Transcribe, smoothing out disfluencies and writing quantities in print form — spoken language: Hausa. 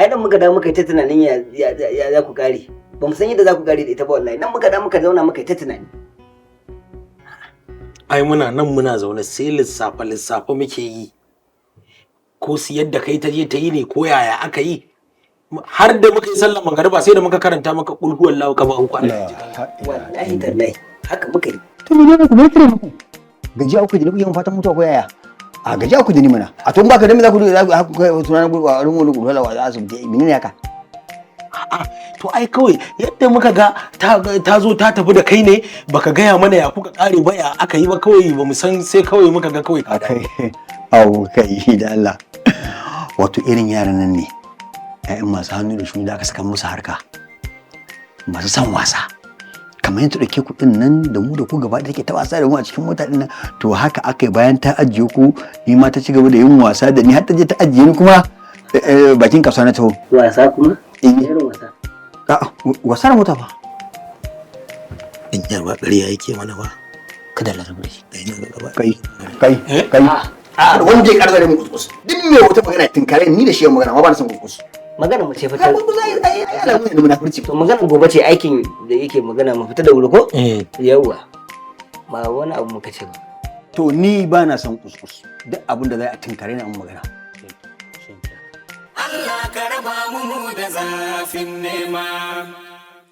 ai nan muka da muka yi ta tunanin ya za ku kare. Ba mu san yadda za ku kare da ita ba wallahi. Nan muka da muka zauna muka yi ta tunani. Ai muna nan muna zaune sai lissafa muke yi. Ko su yadda kai ta je ta yi ne ko yaya aka yi. Har da muka yi sallar magariba sai da muka karanta maka kulhu wallahu ka ba ku wallahi tallahi haka muka yi. To me ne ku bai tare muku? Gajiya uku da kuke yin fatan mutuwa ko yaya? A gajiya uku da ni mana. A to baka da me za ku kai tunanin ku a rungu ku dole wa asibiti menene haka? A'a to ai kawai yadda muka ga ta zo ta tafi da kai ne baka gaya mana ya kuka kare ba ya aka yi ba kawai ba mu san sai kawai muka ga kawai ka kai au kai da Allah wato irin yaran nan ne ƴaƴan masu hannu da shuni da aka saka musu harka masu son wasa kamar yadda take kuɗin nan da mu da ku gaba da take ta wasa da mu a cikin mota din nan to haka aka yi bayan ta ajiye ku ni ma ta ci gaba da yin wasa da ni har ta je ta ajiye ni kuma bakin kasuwa na taho wasa kuma irin wasa wasa na mota ba in ya ba ƙarya yake mana ba kada la rabu kai wanda ya karzare mu kuskus duk me wata magana tinkare ni da shi magana ma ba na san kuskus magana mu ce fita ai alamu ne da munafurci to magana gobe ce aikin da yake magana mu fita da wuri ko yawa ba wani abu muka ce ba to ni ba na san kuskus duk abin da zai a tinkare ni an magana Allah ka raba mu da zafin nema